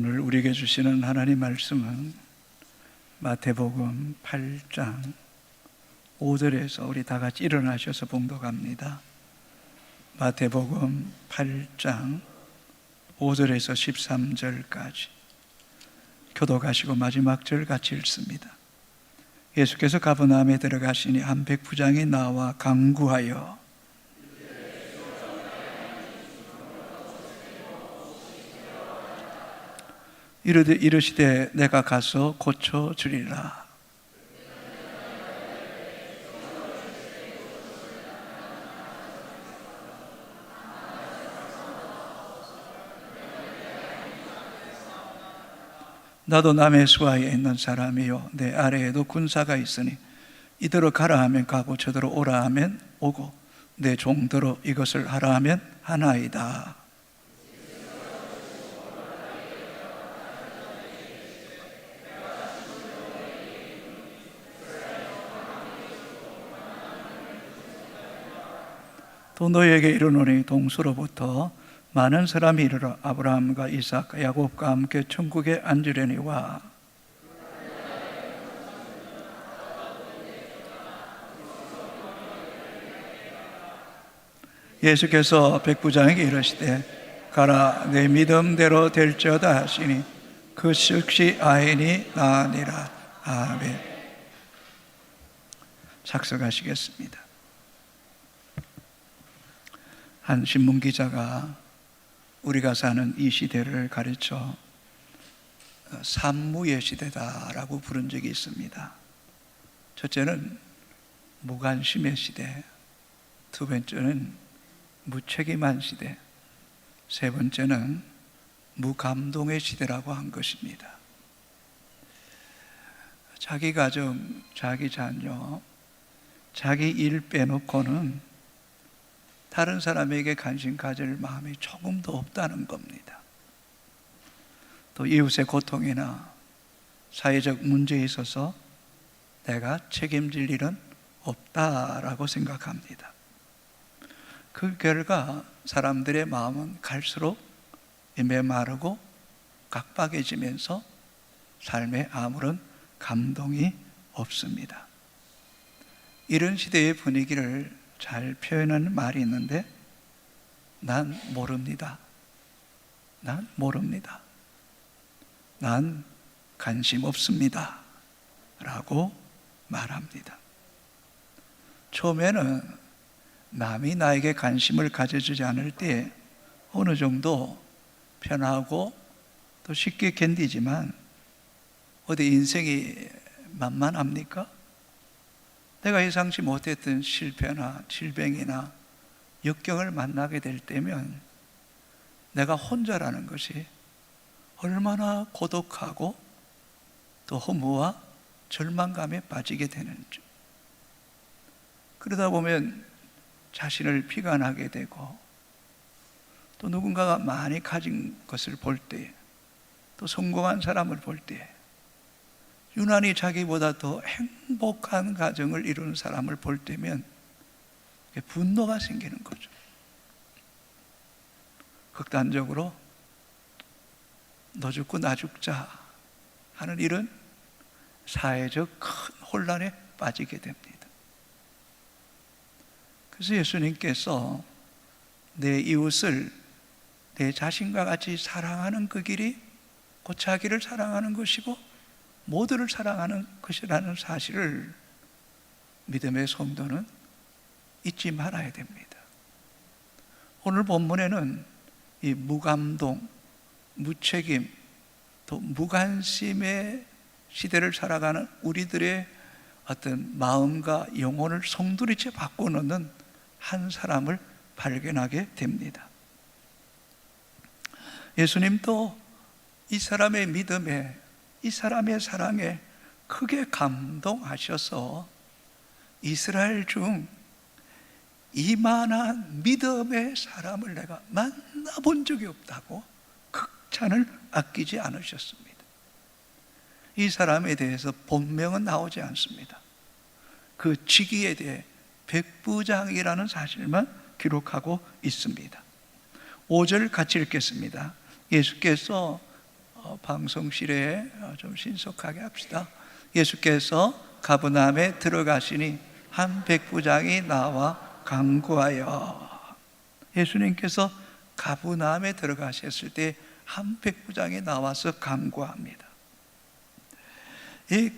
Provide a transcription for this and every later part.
오늘 우리에게 주시는 하나님 말씀은 마태복음 8장 5절에서 우리 다 같이 일어나셔서 봉독합니다. 마태복음 8장 5절에서 13절까지 교독하시고 마지막 절 같이 읽습니다. 예수께서 가버나움에 들어가시니 한 백부장이 나와 간구하여 이르시되 내가 가서 고쳐 주리라. 나도 남의 수하에 있는 사람이요 내 아래에도 군사가 있으니 이대로 가라 하면 가고 저대로 오라 하면 오고 내 종대로 이것을 하라 하면 하나이다. 또 너에게 이르노니 동서로부터 많은 사람이 이르러 아브라함과 이삭과 야곱과 함께 천국에 앉으려니와 예수께서 백부장에게 이르시되 가라 내 믿음대로 될지어다 하시니 그 즉시 아인이 나으니라. 아멘. 작석하시겠습니다. 한 신문기자가 우리가 사는 이 시대를 가르쳐 산무의 시대다라고 부른 적이 있습니다. 첫째는 무관심의 시대, 두 번째는 무책임한 시대, 세 번째는 무감동의 시대라고 한 것입니다. 자기 가정, 자기 자녀, 자기 일 빼놓고는 다른 사람에게 관심 가질 마음이 조금도 없다는 겁니다. 또 이웃의 고통이나 사회적 문제에 있어서 내가 책임질 일은 없다라고 생각합니다. 그 결과 사람들의 마음은 갈수록 메마르고 각박해지면서 삶에 아무런 감동이 없습니다. 이런 시대의 분위기를 잘 표현하는 말이 있는데 난 모릅니다. 난 모릅니다. 난 관심 없습니다. 라고 말합니다. 처음에는 남이 나에게 관심을 가져주지 않을 때 어느 정도 편하고 또 쉽게 견디지만 어디 인생이 만만합니까? 내가 예상치 못했던 실패나 질병이나 역경을 만나게 될 때면 내가 혼자라는 것이 얼마나 고독하고 또 허무와 절망감에 빠지게 되는지, 그러다 보면 자신을 비관하게 되고 또 누군가가 많이 가진 것을 볼 때, 또 성공한 사람을 볼 때 유난히 자기보다 더 행복한 가정을 이루는 사람을 볼 때면 분노가 생기는 거죠. 극단적으로 너 죽고 나 죽자 하는 이런 사회적 큰 혼란에 빠지게 됩니다. 그래서 예수님께서 내 이웃을 내 자신과 같이 사랑하는 그 길이 곧 자기를 사랑하는 것이고 모두를 사랑하는 것이라는 사실을 믿음의 성도는 잊지 말아야 됩니다. 오늘 본문에는 이 무감동, 무책임, 또 무관심의 시대를 살아가는 우리들의 어떤 마음과 영혼을 송두리째 바꿔놓는 한 사람을 발견하게 됩니다. 예수님도 이 사람의 믿음에, 이 사람의 사랑에 크게 감동하셔서 이스라엘 중 이만한 믿음의 사람을 내가 만나본 적이 없다고 극찬을 아끼지 않으셨습니다. 이 사람에 대해서 본명은 나오지 않습니다. 그 직위에 대해 백부장이라는 사실만 기록하고 있습니다. 5절 같이 읽겠습니다. 예수께서 방송실에 좀 신속하게 합시다. 예수께서 가버나움에 들어가시니 한 백부장이 나와 간구하여. 예수님께서 가버나움에 들어가셨을 때 한 백부장이 나와서 간구합니다. 이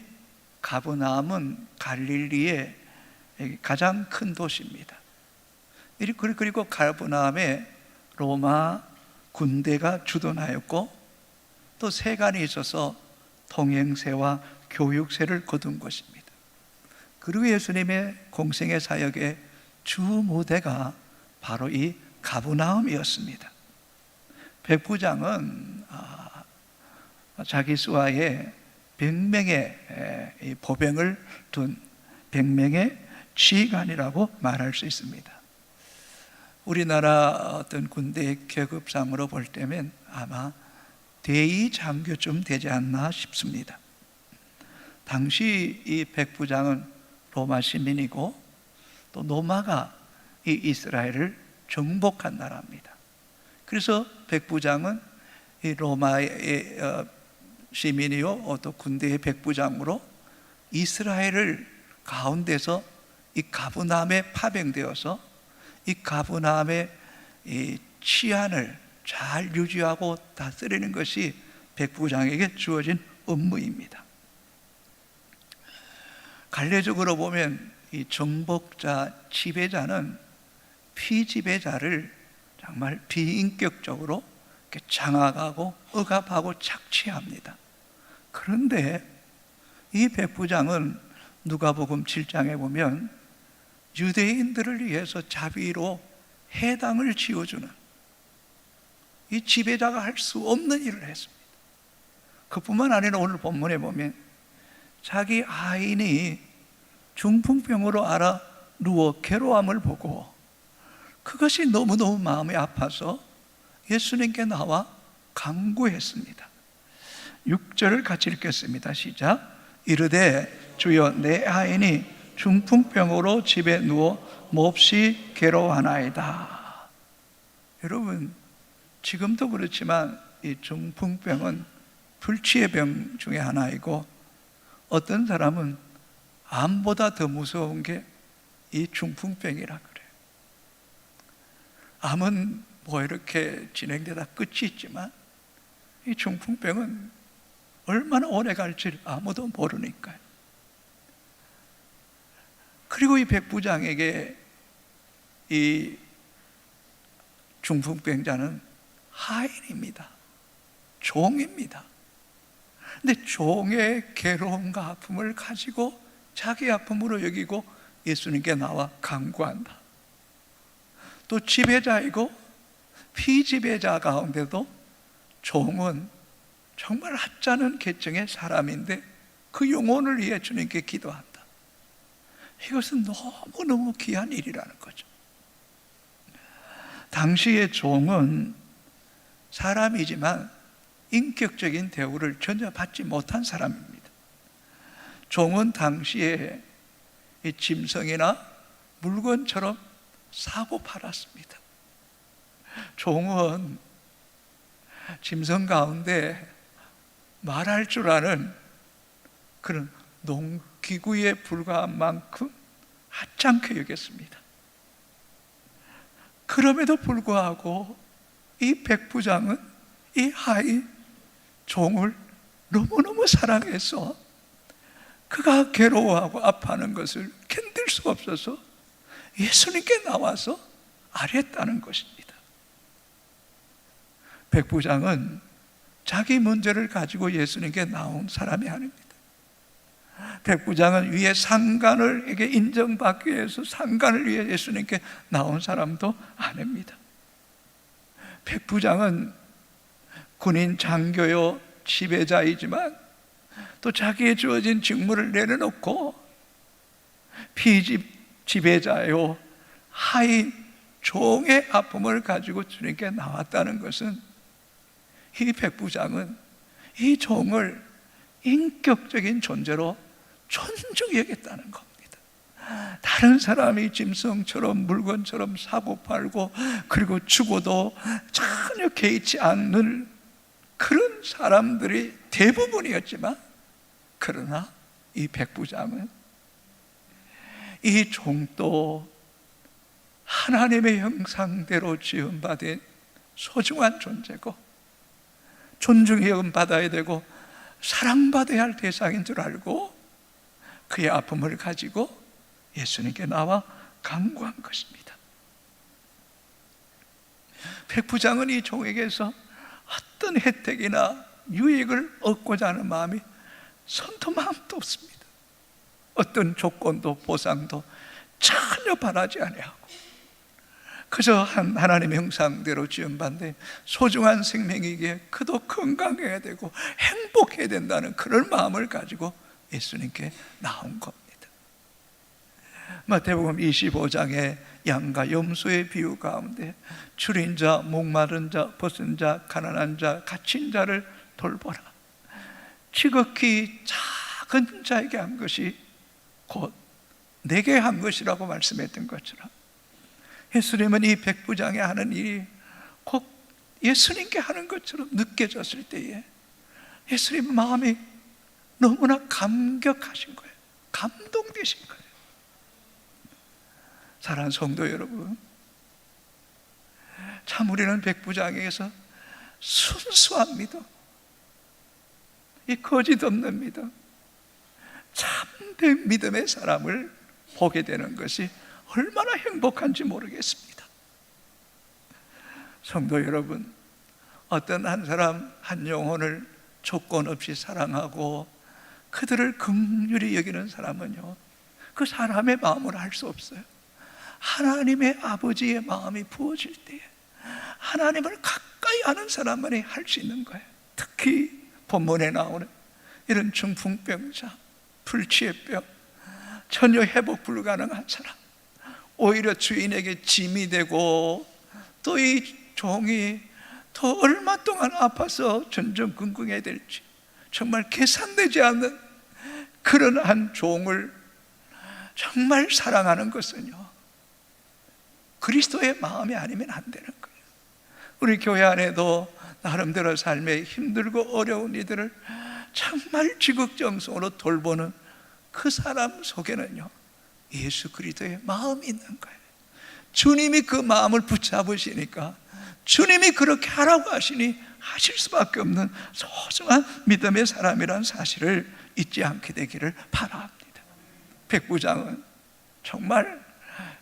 가버나움은 갈릴리의 가장 큰 도시입니다. 그리고 가버나움에 로마 군대가 주둔하였고 또 세관이 있어서 통행세와 교육세를 거둔 것입니다. 그리고 예수님의 공생의 사역의 주 무대가 바로 이 가버나움이었습니다. 백부장은 자기 수하에 100명의 보병을 둔 100명의 지휘관이라고 말할 수 있습니다. 우리나라 어떤 군대 계급상으로 볼 때면 아마 대위 장교쯤 되지 않나 싶습니다. 당시 이 백부장은 로마 시민이고 또 로마가 이 이스라엘을 정복한 나라입니다. 그래서 백부장은 이 로마의 시민이요 또 군대의 백부장으로 이스라엘을 가운데서 이 가버나움에 파병되어서 이 가버나움의 이 치안을 잘 유지하고 다스리는 것이 백부장에게 주어진 업무입니다. 관례적으로 보면 이 정복자, 지배자는 피지배자를 정말 비인격적으로 이렇게 장악하고 억압하고 착취합니다. 그런데 이 백부장은 누가복음 7장에 보면 유대인들을 위해서 자비로 회당을 지어주는 이 지배자가 할 수 없는 일을 했습니다. 그뿐만 아니라 오늘 본문에 보면 자기 아인이 중풍병으로 앓아 누워 괴로움을 보고 그것이 너무너무 마음이 아파서 예수님께 나와 간구했습니다. 6절을 같이 읽겠습니다. 시작. 이르되 주여 내 아인이 중풍병으로 집에 누워 몹시 괴로워하나이다. 여러분 지금도 그렇지만 이 중풍병은 불치의 병 중에 하나이고 어떤 사람은 암보다 더 무서운 게 이 중풍병이라 그래요. 암은 뭐 이렇게 진행되다 끝이 있지만 이 중풍병은 얼마나 오래 갈지 아무도 모르니까요. 그리고 이 백부장에게 이 중풍병자는 하인입니다. 종입니다. 근데 종의 괴로움과 아픔을 가지고 자기 아픔으로 여기고 예수님께 나와 간구한다. 또 지배자이고 피지배자 가운데도 종은 정말 하찮은 계층의 사람인데 그 영혼을 위해 주님께 기도한다. 이것은 너무너무 귀한 일이라는 거죠. 당시의 종은 사람이지만 인격적인 대우를 전혀 받지 못한 사람입니다. 종은 당시에 이 짐승이나 물건처럼 사고 팔았습니다. 종은 짐승 가운데 말할 줄 아는 그런 농기구에 불과한 만큼 하찮게 여겼습니다. 그럼에도 불구하고 이 백부장은 이 하인 종을 너무너무 사랑해서 그가 괴로워하고 아파하는 것을 견딜 수가 없어서 예수님께 나와서 아뢰었다는 것입니다. 백부장은 자기 문제를 가지고 예수님께 나온 사람이 아닙니다. 백부장은 위에 상관을에게 인정받기 위해서 상관을 위해 예수님께 나온 사람도 아닙니다. 백부장은 군인 장교요 지배자이지만 또 자기의 주어진 직무를 내려놓고 피지배자요 하인 종의 아픔을 가지고 주님께 나왔다는 것은 이 백부장은 이 종을 인격적인 존재로 존중히 여겼다는 겁니다. 다른 사람이 짐승처럼 물건처럼 사고 팔고 그리고 죽어도 전혀 개의치 않는 그런 사람들이 대부분이었지만, 그러나 이 백부장은 이 종도 하나님의 형상대로 지음받은 소중한 존재고 존중의 여김받아야 되고 사랑받아야 할 대상인 줄 알고 그의 아픔을 가지고 예수님께 나와 간구한 것입니다. 백부장은 이 종에게서 어떤 혜택이나 유익을 얻고자 하는 마음이 선도 마음도 없습니다. 어떤 조건도 보상도 전혀 바라지 아니하고 그저 하나님의 형상대로 지음받는 소중한 생명이기에 그도 건강해야 되고 행복해야 된다는 그런 마음을 가지고 예수님께 나온 겁니다. 마태복음 25장의 양과 염소의 비유 가운데 줄인 자, 목마른 자, 벗은 자, 가난한 자, 갇힌 자를 돌보라, 지극히 작은 자에게 한 것이 곧 내게 한 것이라고 말씀했던 것처럼 예수님은 이 백부장이 하는 일이 곧 예수님께 하는 것처럼 느껴졌을 때에 예수님 마음이 너무나 감격하신 거예요. 감동되신 거예요. 사랑하는 성도 여러분, 참 우리는 백부장에게서 순수한 믿음, 이 거짓 없는 믿음, 참된 믿음의 사람을 보게 되는 것이 얼마나 행복한지 모르겠습니다. 성도 여러분, 어떤 한 사람 한 영혼을 조건 없이 사랑하고 그들을 긍휼히 여기는 사람은요, 그 사람의 마음을 알 수 없어요. 하나님의 아버지의 마음이 부어질 때에 하나님을 가까이 아는 사람만이 할 수 있는 거예요. 특히 본문에 나오는 이런 중풍병자, 불치의병, 전혀 회복 불가능한 사람, 오히려 주인에게 짐이 되고 또 이 종이 더 얼마 동안 아파서 전전긍긍해야 될지 정말 계산되지 않는 그런 한 종을 정말 사랑하는 것은요, 그리스도의 마음이 아니면 안 되는 거예요. 우리 교회 안에도 나름대로 삶에 힘들고 어려운 이들을 정말 지극정성으로 돌보는 그 사람 속에는요, 예수 그리스도의 마음이 있는 거예요. 주님이 그 마음을 붙잡으시니까 주님이 그렇게 하라고 하시니 하실 수밖에 없는 소중한 믿음의 사람이라는 사실을 잊지 않게 되기를 바랍니다. 백부장은 정말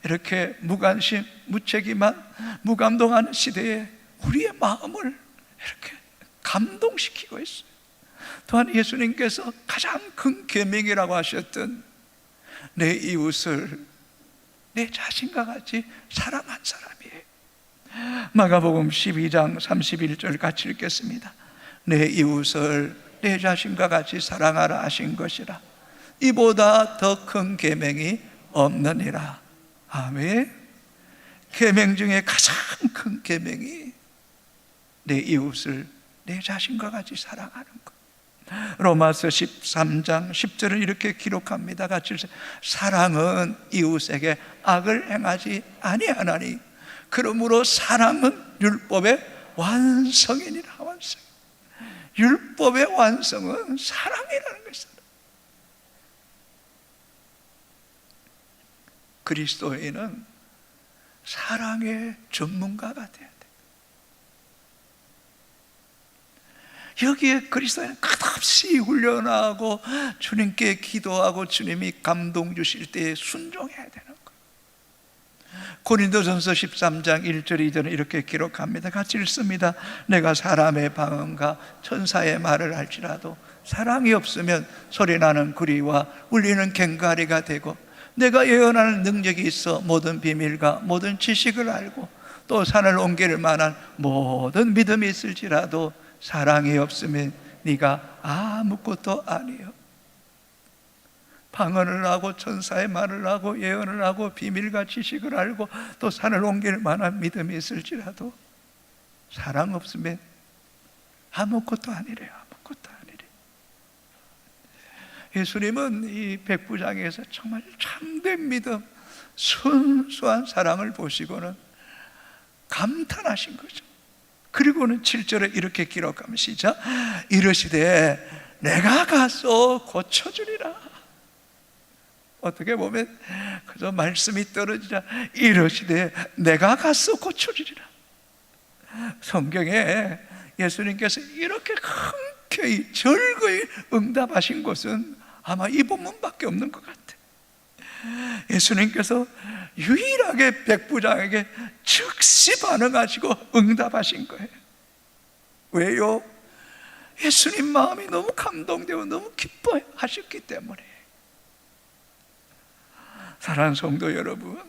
이렇게 무관심, 무책임한, 무감동한 시대에 우리의 마음을 이렇게 감동시키고 있어요. 또한 예수님께서 가장 큰 계명이라고 하셨던 내 이웃을 내 자신과 같이 사랑한 사람이에요. 마가복음 12장 31절 같이 읽겠습니다. 내 이웃을 내 자신과 같이 사랑하라 하신 것이라, 이보다 더 큰 계명이 없느니라. 아멘. 계명 중에 가장 큰 계명이 내 이웃을 내 자신과 같이 사랑하는 것. 로마서 13장 10절은 이렇게 기록합니다. 같이 읽으세요. 사랑은 이웃에게 악을 행하지 아니하나니 그러므로 사랑은 율법의 완성이니라. 완성. 율법의 완성은 사랑이라는 것입니다. 그리스도인은 사랑의 전문가가 돼야 돼. 여기에 그리스도인은 끝없이 훈련하고 주님께 기도하고 주님이 감동 주실 때에 순종해야 되는 거예요. 고린도전서 13장 1절 2절은 이렇게 기록합니다. 같이 읽습니다. 내가 사람의 방언과 천사의 말을 할지라도 사랑이 없으면 소리나는 구리와 울리는 꽹과리가 되고, 내가 예언하는 능력이 있어 모든 비밀과 모든 지식을 알고 또 산을 옮길 만한 모든 믿음이 있을지라도 사랑이 없으면 네가 아무것도 아니요. 방언을 하고 천사의 말을 하고 예언을 하고 비밀과 지식을 알고 또 산을 옮길 만한 믿음이 있을지라도 사랑 없으면 아무것도 아니래요. 아무것도 아니래. 예수님은 이 백부장에서 정말 참된 믿음, 순수한 사랑을 보시고는 감탄하신 거죠. 그리고는 7절에 이렇게 기록하면 시작. 이르시되 내가 가서 고쳐주리라. 어떻게 보면 그저 말씀이 떨어지자 이르시되 내가 가서 고쳐주리라. 성경에 예수님께서 이렇게 흔쾌히 즐거이 응답하신 것은 아마 이 본문밖에 없는 것 같아요. 예수님께서 유일하게 백부장에게 즉시 반응하시고 응답하신 거예요. 왜요? 예수님 마음이 너무 감동되고 너무 기뻐하셨기 때문에. 사랑하는 성도 여러분,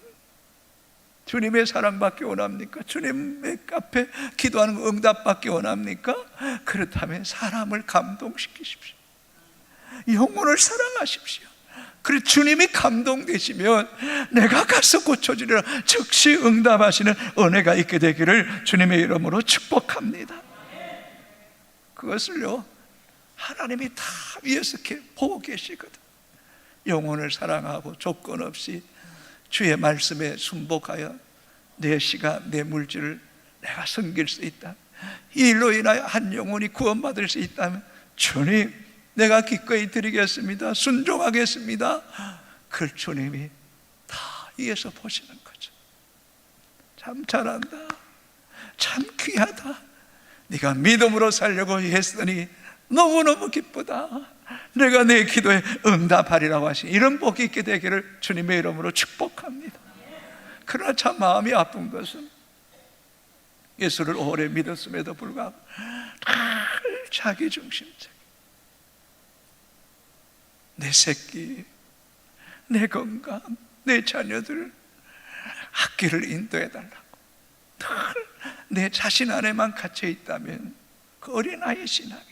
주님의 사랑받기 원합니까? 주님의 앞에 기도하는 거 응답받기 원합니까? 그렇다면 사람을 감동시키십시오. 영혼을 사랑하십시오. 그래 주님이 감동되시면 내가 가서 고쳐주리라 즉시 응답하시는 은혜가 있게 되기를 주님의 이름으로 축복합니다. 그것을요 하나님이 다 위에서 보고 계시거든. 영혼을 사랑하고 조건 없이 주의 말씀에 순복하여 내 시간, 내 물질을 내가 섬길 수 있다. 이 일로 인하여 한 영혼이 구원받을 수 있다면 주님 내가 기꺼이 드리겠습니다. 순종하겠습니다. 그걸 주님이 다 위에서 보시는 거죠. 참 잘한다. 참 귀하다. 네가 믿음으로 살려고 했으니 너무너무 기쁘다. 내가 내 기도에 응답하리라고 하신 이런 복이 있게 되기를 주님의 이름으로 축복합니다. 그러나 참 마음이 아픈 것은 예수를 오래 믿었음에도 불구하고 늘 자기중심적, 내 새끼, 내 건강, 내 자녀들 학교를 인도해달라고 늘 내 자신 안에만 갇혀 있다면 그 어린아이 신앙이에요.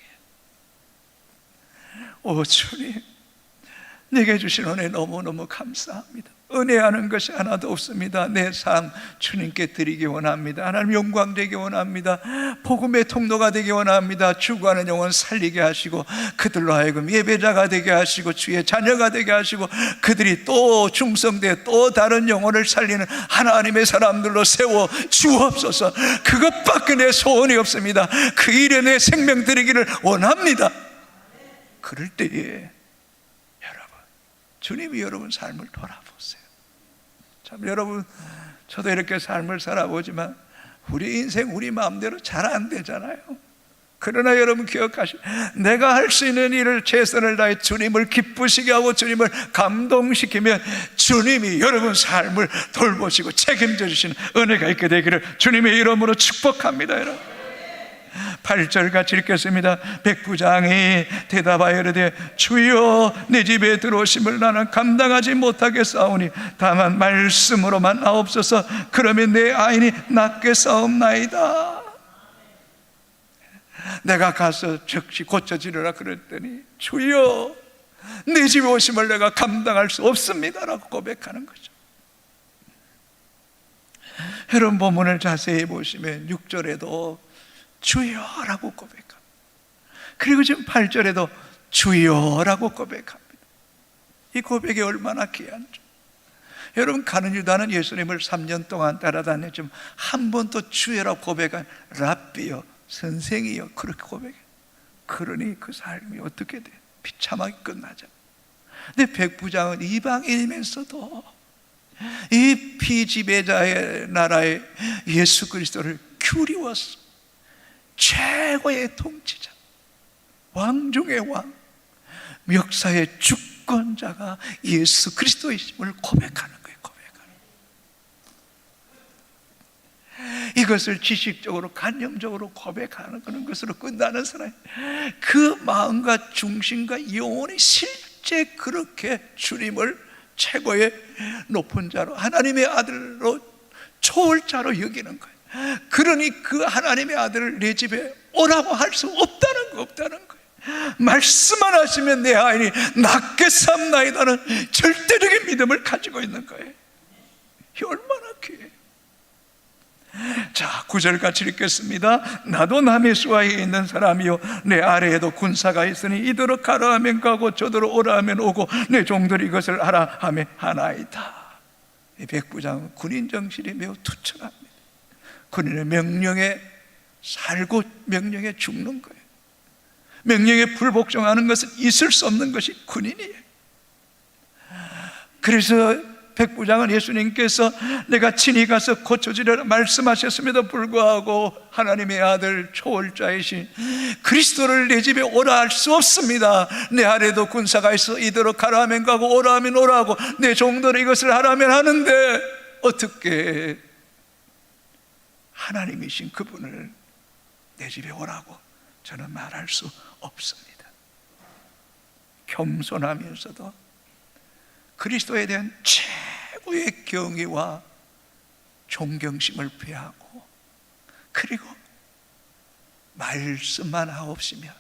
오 주님, 내게 주신 은혜 너무너무 감사합니다. 은혜하는 것이 하나도 없습니다. 내 삶 주님께 드리기 원합니다. 하나님 영광 되기 원합니다. 복음의 통로가 되기 원합니다. 죽어가는 영혼 살리게 하시고 그들로 하여금 예배자가 되게 하시고 주의 자녀가 되게 하시고 그들이 또 중성돼 또 다른 영혼을 살리는 하나님의 사람들로 세워 주옵소서. 그것밖에 내 소원이 없습니다. 그 일에 내 생명 드리기를 원합니다. 그럴 때에 주님이 여러분 삶을 돌아보세요. 참 여러분, 저도 이렇게 삶을 살아보지만 우리 인생 우리 마음대로 잘 안 되잖아요. 그러나 여러분 기억하시고 내가 할 수 있는 일을 최선을 다해 주님을 기쁘시게 하고 주님을 감동시키면 주님이 여러분 삶을 돌보시고 책임져 주시는 은혜가 있게 되기를 주님의 이름으로 축복합니다. 여러분 8절 같이 읽겠습니다. 백부장이 대답하여 이르되 주여 내 집에 들어오심을 나는 감당하지 못하겠사오니 다만 말씀으로만 나옵소서. 그러면 내 아인이 낫게 싸움나이다. 내가 가서 즉시 고쳐지리라 그랬더니 주여 내 집에 오심을 내가 감당할 수 없습니다 라고 고백하는 거죠. 여러분 본문을 자세히 보시면 6절에도 주여라고 고백합니다. 그리고 지금 8절에도 주여라고 고백합니다. 이 고백이 얼마나 귀한지. 여러분 가는 유다는 예수님을 3년 동안 따라다녔지만 한 번도 주여라고 고백한 랍비요 선생이요 그렇게 고백해. 그러니 그 삶이 어떻게 돼? 비참하게 끝나죠. 근데 백부장은 이방인이면서도 이 피지배자의 나라의 예수 그리스도를 그리웠어. 최고의 통치자, 왕 중의 왕, 역사의 주권자가 예수 그리스도이심을 고백하는 거예요. 이것을 지식적으로 간념적으로 고백하는 그런 것으로 끝나는 사람이 그 마음과 중심과 영혼이 실제 그렇게 주님을 최고의 높은 자로 하나님의 아들로 초월자로 여기는 거예요. 그러니 그 하나님의 아들을 내 집에 오라고 할 수 없다는 거예요. 말씀만 하시면 내 아인이 낫게 삼나이다는 절대적인 믿음을 가지고 있는 거예요. 이 얼마나 귀해요. 자 9절 같이 읽겠습니다. 나도 남의 수하에 있는 사람이요 내 아래에도 군사가 있으니 이더러 가라 하면 가고 저더러 오라 하면 오고 내 종들이 이것을 하라 하면 하나이다. 이 백부장은 군인 정신이 매우 투철합니다. 군인의 명령에 살고 명령에 죽는 거예요. 명령에 불복종하는 것은 있을 수 없는 것이 군인이에요. 그래서 백부장은 예수님께서 내가 친히 가서 고쳐주리라 말씀하셨음에도 불구하고 하나님의 아들 초월자이신 그리스도를 내 집에 오라 할 수 없습니다. 내 아래도 군사가 있어 이대로 가라 하면 가고 오라 하면 오라고 내 종들은 이것을 하라면 하는데 어떻게 하나님이신 그분을 내 집에 오라고 저는 말할 수 없습니다. 겸손하면서도 그리스도에 대한 최고의 경외와 존경심을 표하고, 그리고 말씀만 하옵시면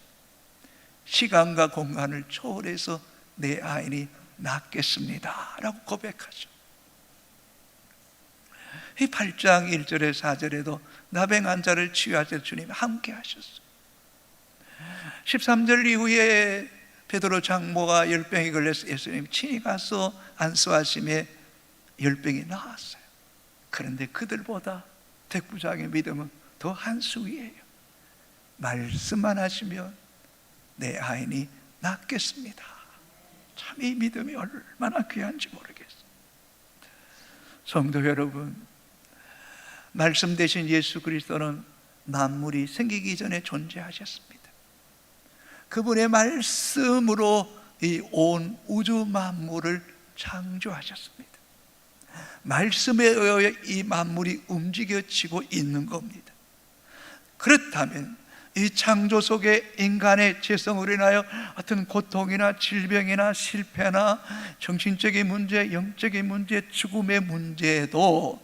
시간과 공간을 초월해서 내 아인이 낫겠습니다 라고 고백하죠. 이 8장 1절에 4절에도 나병 자를 치유하셔서 주님이 함께 하셨어요. 13절 이후에 베드로 장모가 열병이 걸려서 예수님 친히 가서 안수하심에 열병이 나았어요. 그런데 그들보다 백부장의 믿음은 더 한 수 위에요. 말씀만 하시면 내 아인이 낫겠습니다. 참 이 믿음이 얼마나 귀한지 모르겠어요. 성도 여러분, 말씀 대신 예수 그리스도는 만물이 생기기 전에 존재하셨습니다. 그분의 말씀으로 이 온 우주 만물을 창조하셨습니다. 말씀에 의해 이 만물이 움직여지고 있는 겁니다. 그렇다면 이 창조 속에 인간의 죄성으로 인하여 어떤 고통이나 질병이나 실패나 정신적인 문제, 영적인 문제, 죽음의 문제에도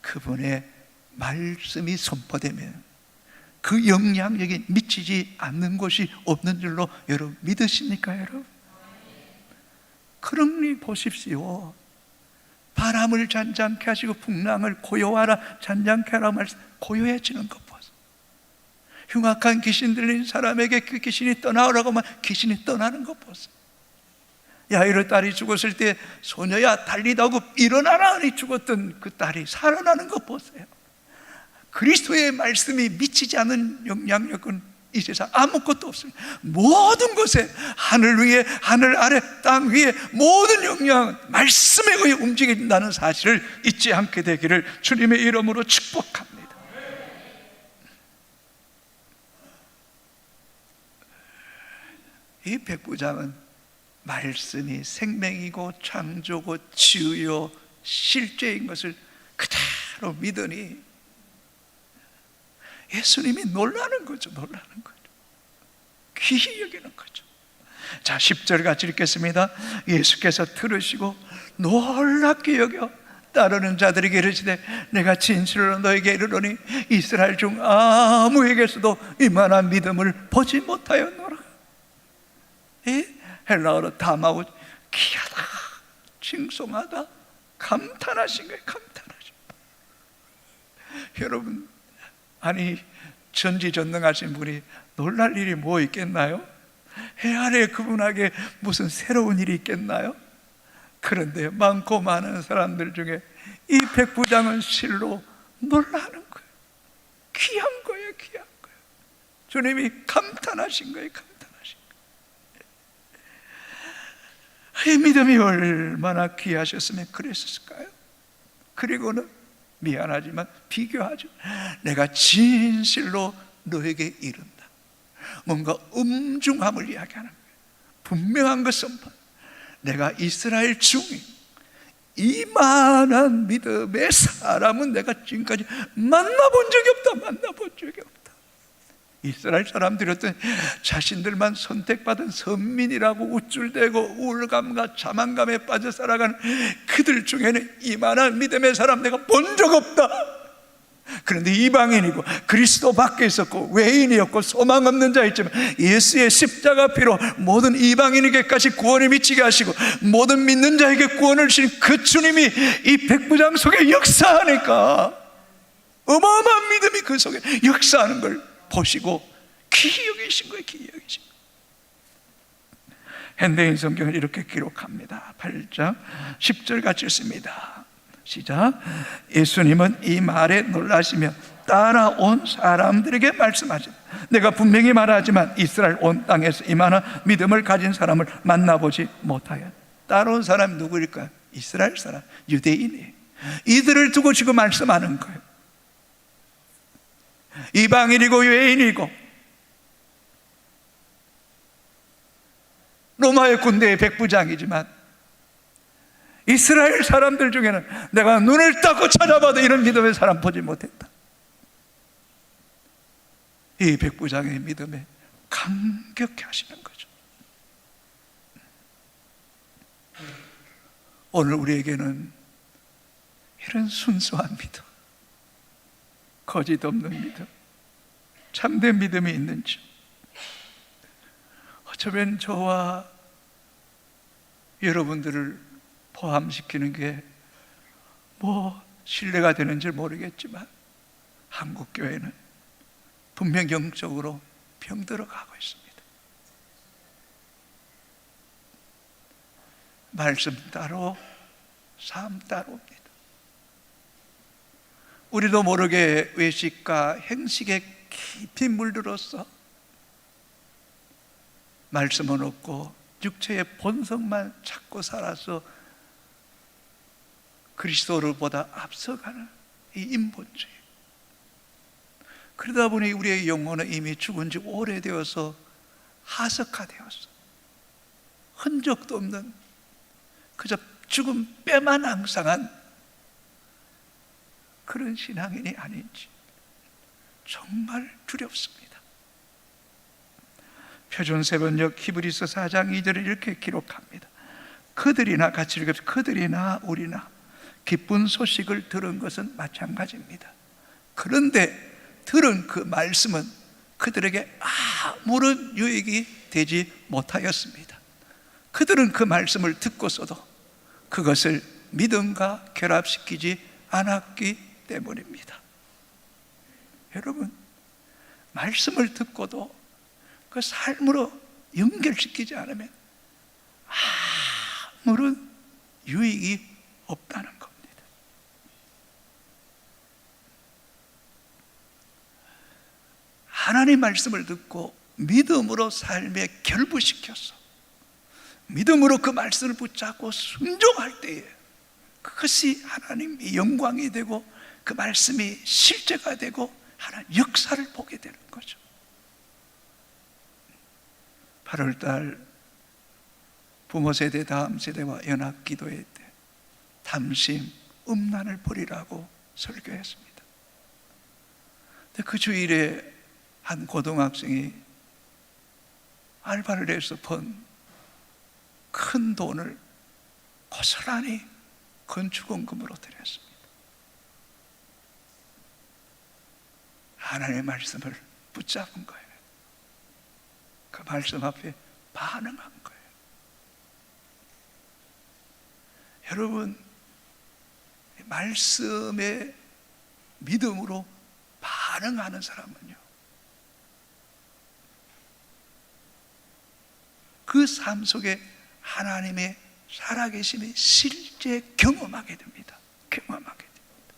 그분의 말씀이 선포되면 그 영향력이 미치지 않는 곳이 없는 줄로 여러분 믿으십니까 여러분? 그러니 보십시오. 바람을 잔잔케 하시고 풍랑을 고요하라 잔잔케 하라 말씀, 고요해지는 것 보세요. 흉악한 귀신 들린 사람에게 그 귀신이 떠나오라고 말 귀신이 떠나는 것 보세요. 야이로 딸이 죽었을 때 소녀야 달리다 하고 일어나라 하니 죽었던 그 딸이 살아나는 것 보세요. 그리스도의 말씀이 미치지 않은 영향력은 이 세상 아무것도 없습니다. 모든 곳에 하늘 위에 하늘 아래 땅 위에 모든 영향은 말씀에 의해 움직인다는 사실을 잊지 않게 되기를 주님의 이름으로 축복합니다. 이 백부장은 말씀이 생명이고 창조고 치유요 실제인 것을 그대로 믿으니 예수님이 놀라는 거죠. 놀라는 거죠. 귀히 여기는 거죠. 자, 10절 같이 읽겠습니다. 예수께서 들으시고 놀랍게 여겨 따르는 자들에게 이르시되 내가 진실로 너에게 이르노니 이스라엘 중 아무에게서도 이만한 믿음을 보지 못하였노라. 이 헬라어로 다마우 귀하다, 칭송하다, 감탄하신 거예요. 감탄하신 거예요. 여러분, 아니 전지전능하신 분이 놀랄 일이 뭐 있겠나요? 해 아래 그분에게 무슨 새로운 일이 있겠나요? 그런데 많고 많은 사람들 중에 이 백부장은 실로 놀라는 거예요. 귀한 거예요. 귀한 거예요. 주님이 감탄하신 거예요. 감탄하신 거예요. 이 믿음이 얼마나 귀하셨으면 그랬을까요? 그리고는 미안하지만 비교하죠. 내가 진실로 너에게 이른다. 뭔가 엄중함을 이야기하는 거예요. 분명한 것은 내가 이스라엘 중에 이만한 믿음의 사람은 내가 지금까지 만나본 적이 없다. 만나본 적이 없다. 이스라엘 사람들이 어떤 자신들만 선택받은 선민이라고 우쭐대고 우울감과 자만감에 빠져 살아가는 그들 중에는 이만한 믿음의 사람 내가 본 적 없다. 그런데 이방인이고 그리스도 밖에 있었고 외인이었고 소망 없는 자였지만 예수의 십자가 피로 모든 이방인에게까지 구원을 미치게 하시고 모든 믿는 자에게 구원을 주신 그 주님이 이 백부장 속에 역사하니까 어마어마한 믿음이 그 속에 역사하는 걸 보시고 귀히 여기신 거예요. 귀히 여기신 거예요. 현대인 성경을 이렇게 기록합니다. 8장 10절 같이 읽습니다. 시작. 예수님은 이 말에 놀라시며 따라온 사람들에게 말씀하십니다. 내가 분명히 말하지만 이스라엘 온 땅에서 이만한 믿음을 가진 사람을 만나보지 못하여. 따라온 사람이 누구일까요? 이스라엘 사람, 유대인이. 이들을 두고 지금 말씀하는 거예요. 이방인이고 외인이고 로마의 군대의 백부장이지만 이스라엘 사람들 중에는 내가 눈을 떠고 찾아봐도 이런 믿음의 사람 보지 못했다. 이 백부장의 믿음에 감격해 하시는 거죠. 오늘 우리에게는 이런 순수한 믿음, 거짓 없는 믿음, 참된 믿음이 있는지, 어쩌면 저와 여러분들을 포함시키는 게 신뢰가 되는지 모르겠지만 한국교회는 분명 영적으로 병들어가고 있습니다. 말씀 따로 삶 따로입니다. 우리도 모르게 외식과 행식에 깊이 물들어서 말씀은 없고 육체의 본성만 찾고 살아서 그리스도를 보다 앞서가는 이 인본주의. 그러다 보니 우리의 영혼은 이미 죽은 지 오래되어서 하석화되었어. 흔적도 없는 그저 죽은 뼈만 앙상한 그런 신앙인이 아닌지 정말 두렵습니다. 표준세번역 히브리서 4장 2절을 이렇게 기록합니다. 그들이나, 같이 읽읍시다. 그들이나 우리나 기쁜 소식을 들은 것은 마찬가지입니다. 그런데 들은 그 말씀은 그들에게 아무런 유익이 되지 못하였습니다. 그들은 그 말씀을 듣고서도 그것을 믿음과 결합시키지 않았기 때문입니다. 여러분, 말씀을 듣고도 그 삶으로 연결시키지 않으면 아무런 유익이 없다는 겁니다. 하나님 말씀을 듣고 믿음으로 삶에 결부시켜서 믿음으로 그 말씀을 붙잡고 순종할 때에 그것이 하나님의 영광이 되고 그 말씀이 실제가 되고 하나님 역사를 보게 되는 거죠. 8월달 부모 세대 다음 세대와 연합 기도회 때 담심, 음란을 버리라고 설교했습니다. 근데 그 주일에 한 고등학생이 알바를 해서 번 큰 돈을 고스란히 건축원금으로 드렸습니다. 하나님의 말씀을 붙잡은 거예요. 그 말씀 앞에 반응한 거예요. 여러분, 말씀에 믿음으로 반응하는 사람은요, 그 삶 속에 하나님의 살아계심이 실제 경험하게 됩니다. 경험하게 됩니다.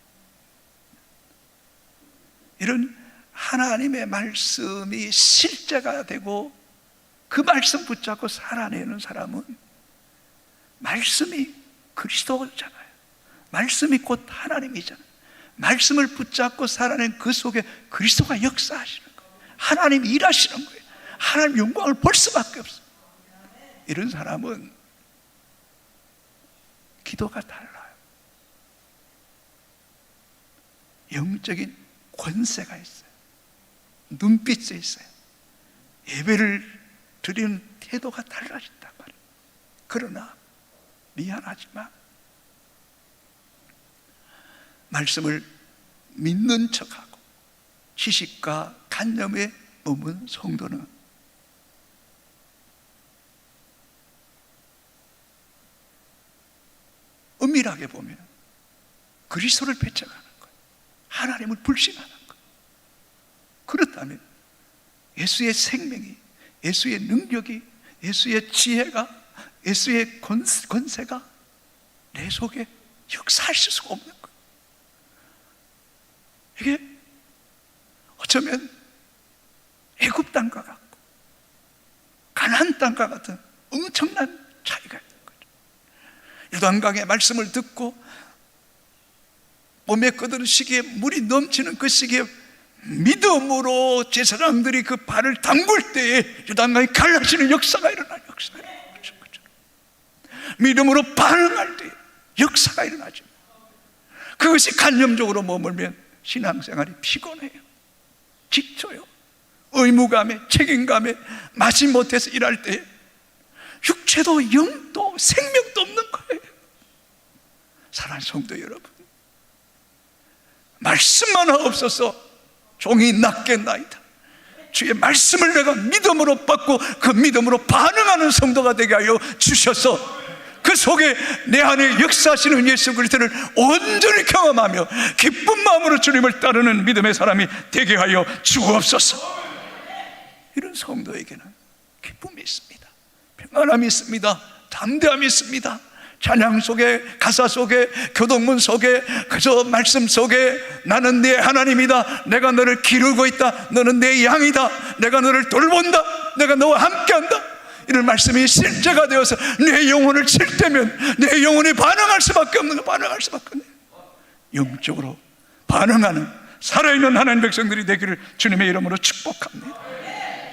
이런 하나님의 말씀이 실제가 되고 그 말씀 붙잡고 살아내는 사람은 말씀이 그리스도잖아요. 말씀이 곧 하나님이잖아요. 말씀을 붙잡고 살아낸 그 속에 그리스도가 역사하시는 거예요. 하나님이 일하시는 거예요. 하나님 영광을 볼 수밖에 없어요. 이런 사람은 기도가 달라요. 영적인 권세가 있어요. 눈빛에 있어요. 예배를 드리는 태도가 달라진단 말이에요. 그러나 미안하지만 말씀을 믿는 척하고 지식과 간념에 머문 성도는 엄밀하게 보면 그리스도를 배척하는 거예요. 하나님을 불신하는 거예요. 그렇다면 예수의 생명이, 예수의 능력이, 예수의 지혜가, 예수의 권세가 내 속에 역사하실 수가 없는 거예요. 이게 어쩌면 애굽 땅과 같고 가나안 땅과 같은 엄청난 차이가 있는 거죠. 요단강의 말씀을 듣고 몸에 끄드는 시기에 물이 넘치는 그 시기에 믿음으로 제사장들이 그 발을 담글 때에 요단강이 갈라지는 역사가 일어나는 거죠. 믿음으로 반응할 때 역사가 일어나죠. 그것이 간념적으로 머물면 신앙생활이 피곤해요, 지쳐요. 의무감에 책임감에 마지 못해서 일할 때 육체도 영도 생명도 없는 거예요. 사랑하는 성도 여러분, 말씀만 없어서 종이 낫겠나이다. 주의 말씀을 내가 믿음으로 받고 그 믿음으로 반응하는 성도가 되게 하여 주셔서 그 속에 내 안에 역사하시는 예수 그리스도를 온전히 경험하며 기쁜 마음으로 주님을 따르는 믿음의 사람이 되게 하여 주옵소서. 이런 성도에게는 기쁨이 있습니다, 평안함이 있습니다, 담대함이 있습니다. 찬양 속에, 가사 속에, 교동문 속에, 그저 말씀 속에 나는 네 하나님이다, 내가 너를 기르고 있다, 너는 내 양이다, 내가 너를 돌본다, 내가 너와 함께한다, 이런 말씀이 실제가 되어서 내 영혼을 칠 때면 내 영혼이 반응할 수밖에 없는 거, 반응할 수밖에 없는 영적으로 반응하는 살아있는 하나님 백성들이 되기를 주님의 이름으로 축복합니다.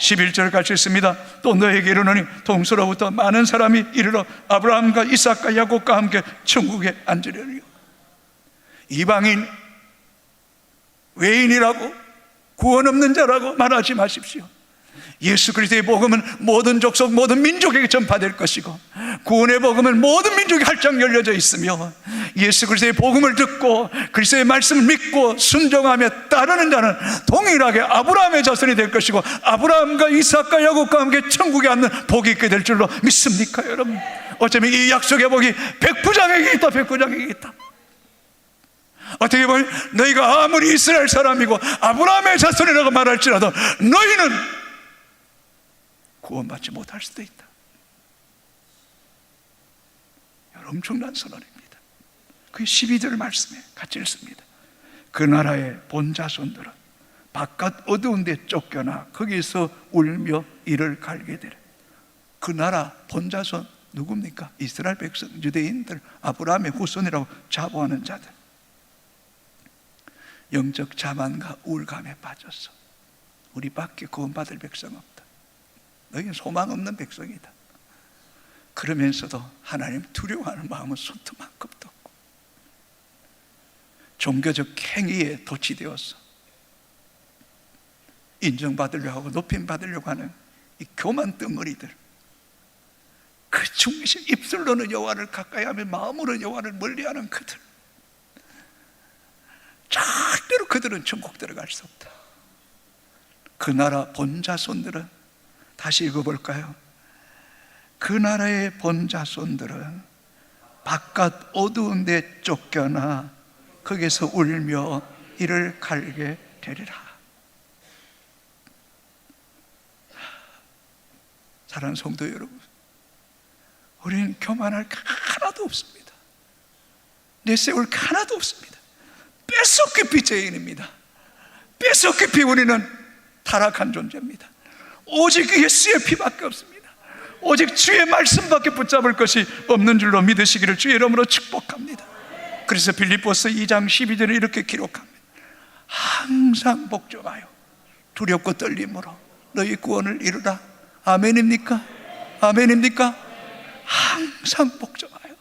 11절 같이 있습니다. 또 너에게 이르노니 동서로부터 많은 사람이 이르러 아브라함과 이삭과 야곱과 함께 천국에 앉으려니요. 이방인, 외인이라고, 구원 없는 자라고 말하지 마십시오. 예수 그리스도의 복음은 모든 족속 모든 민족에게 전파될 것이고 구원의 복음은 모든 민족이 활짝 열려져 있으며 예수 그리스도의 복음을 듣고 그리스도의 말씀을 믿고 순종하며 따르는 자는 동일하게 아브라함의 자손이 될 것이고 아브라함과 이삭과 야곱과 함께 천국에 앉는 복이 있게 될 줄로 믿습니까 여러분? 어쩌면 이 약속의 복이 백부장에게 있다, 백부장에게 있다. 어떻게 보면 너희가 아무리 이스라엘 사람이고 아브라함의 자손이라고 말할지라도 너희는 구원받지 못할 수도 있다. 엄청난 선언입니다. 그 12절 말씀에 같이 읽습니다. 그 나라의 본자손들은 바깥 어두운 데 쫓겨나 거기서 울며 이를 갈게 되라. 그 나라 본자손 누굽니까? 이스라엘 백성, 유대인들, 아브라함의 후손이라고 자부하는 자들. 영적 자만과 우울감에 빠졌어. 우리밖에 구원받을 백성 없다, 너희는 소망 없는 백성이다. 그러면서도 하나님 두려워하는 마음은 손톱만큼도 없고 종교적 행위에 도취되어서 인정받으려고 하고 높임받으려고 하는 이 교만 덩어리들, 그 중심, 입술로는 여호와를 가까이 하며 마음으로 여호와를 멀리하는 그들, 절대로 그들은 천국 들어갈 수 없다. 그 나라 본자손들은, 다시 읽어볼까요? 그 나라의 본자손들은 바깥 어두운 데 쫓겨나 거기서 울며 이를 갈게 되리라. 사랑하는 성도 여러분, 우리는 교만할 게 하나도 없습니다. 내세울 게 하나도 없습니다. 뼛속깊이 죄인입니다. 뼛속깊이 우리는 타락한 존재입니다. 오직 예수의 피밖에 없습니다. 오직 주의 말씀밖에 붙잡을 것이 없는 줄로 믿으시기를 주의 이름으로 축복합니다. 그래서 빌립보서 2장 12절에 이렇게 기록합니다. 항상 복종하여 두렵고 떨림으로 너희 구원을 이루라. 아멘입니까? 아멘입니까? 항상 복종하여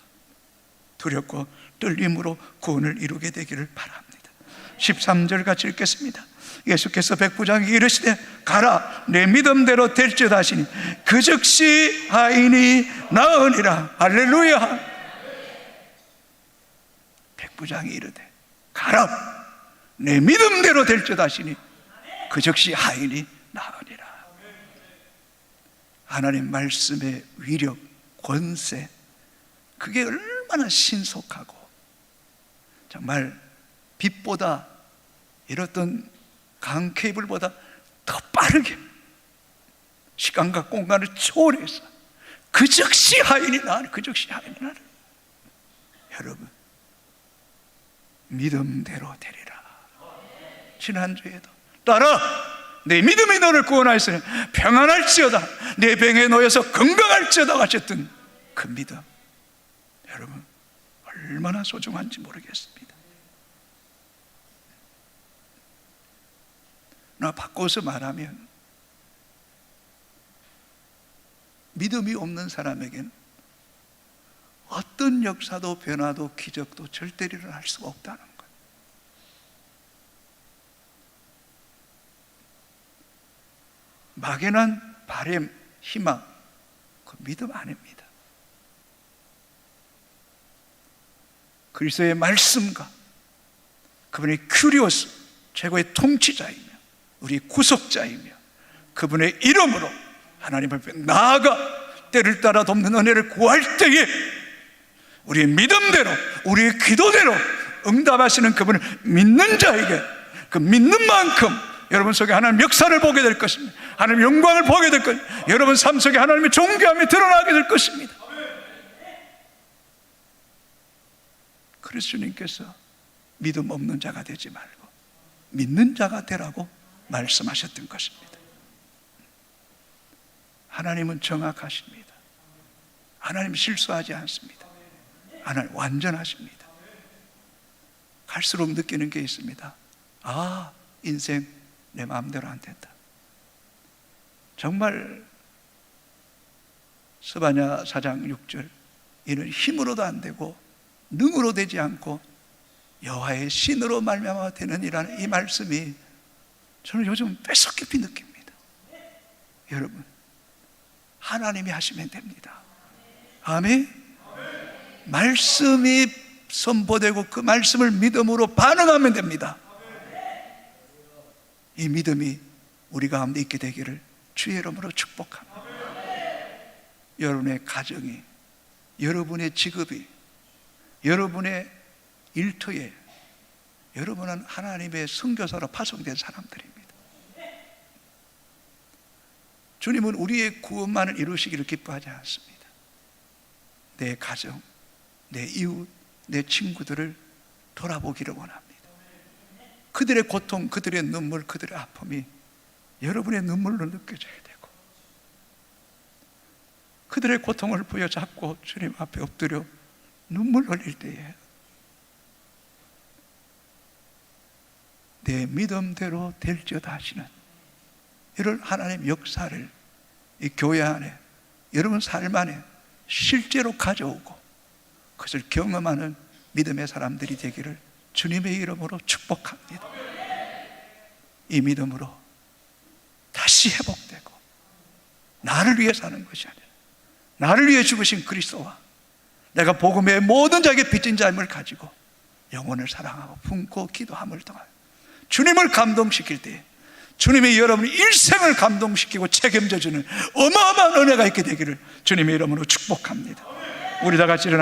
두렵고 떨림으로 구원을 이루게 되기를 바랍니다. 13절 같이 읽겠습니다. 예수께서 백부장에게 이르시되 가라, 내 믿음대로 될지어다 하시니 그 즉시 하인이 나으니라. 할렐루야. 백부장이 이르되 가라, 내 믿음대로 될지어다 하시니 그 즉시 하인이 나으니라. 하나님 말씀의 위력, 권세, 그게 얼마나 신속하고 정말 빛보다 이렇던 강 케이블보다 더 빠르게 시간과 공간을 초월해서 그 즉시 하인이 나으니, 그 즉시 하인이 나으니. 여러분, 믿음대로 되리라. 지난주에도 따라 내 믿음이 너를 구원하였으니 평안할지어다, 내 병에 놓여서 건강할지어다 하셨던 그 믿음, 여러분 얼마나 소중한지 모르겠습니다. 나 바꿔서 말하면 믿음이 없는 사람에게는 어떤 역사도 변화도 기적도 절대로 일어날 수가 없다는 거예요. 막연한 바람, 희망, 그 믿음 아닙니다. 그리스도의 말씀과 그분의 큐리오스, 최고의 통치자이며 우리 구속자이며 그분의 이름으로 하나님 앞에 나아가 때를 따라 돕는 은혜를 구할 때에 우리의 믿음대로, 우리의 기도대로 응답하시는 그분을 믿는 자에게 그 믿는 만큼 여러분 속에 하나님의 역사를 보게 될 것입니다. 하나님의 영광을 보게 될 것입니다. 여러분 삶 속에 하나님의 존귀함이 드러나게 될 것입니다. 그래서 주님께서 믿음 없는 자가 되지 말고 믿는 자가 되라고 말씀하셨던 것입니다. 하나님은 정확하십니다. 하나님 실수하지 않습니다. 하나님 완전하십니다. 갈수록 느끼는 게 있습니다. 아, 인생 내 마음대로 안 된다. 정말 스바냐 4장 6절, 이는 힘으로도 안 되고 능으로 되지 않고 여호와의 신으로 말미암아 되느니라는 이 말씀이 저는 요즘 뼛속 깊이 느낍니다. 여러분, 하나님이 하시면 됩니다. 아멘. 말씀이 선포되고 그 말씀을 믿음으로 반응하면 됩니다. 이 믿음이 우리 가운데 있게 되기를 주의 이름으로 축복합니다. 여러분의 가정이, 여러분의 직업이, 여러분의 일터에 여러분은 하나님의 선교사로 파송된 사람들입니다. 주님은 우리의 구원만을 이루시기를 기뻐하지 않습니다. 내 가정, 내 이웃, 내 친구들을 돌아보기를 원합니다. 그들의 고통, 그들의 눈물, 그들의 아픔이 여러분의 눈물로 느껴져야 되고, 그들의 고통을 부여잡고 주님 앞에 엎드려 눈물 흘릴 때에 내 믿음대로 될지어다 하시는 이런 하나님 역사를 이 교회 안에, 여러분 삶 안에 실제로 가져오고 그것을 경험하는 믿음의 사람들이 되기를 주님의 이름으로 축복합니다. 이 믿음으로 다시 회복되고 나를 위해 사는 것이 아니라 나를 위해 죽으신 그리스도와 내가 복음의 모든 자에게 빚진 삶을 가지고 영혼을 사랑하고 품고 기도함을 통하여 주님을 감동시킬 때 주님이 여러분의 일생을 감동시키고 책임져주는 어마어마한 은혜가 있게 되기를 주님의 이름으로 축복합니다. 우리 다 같이 일어나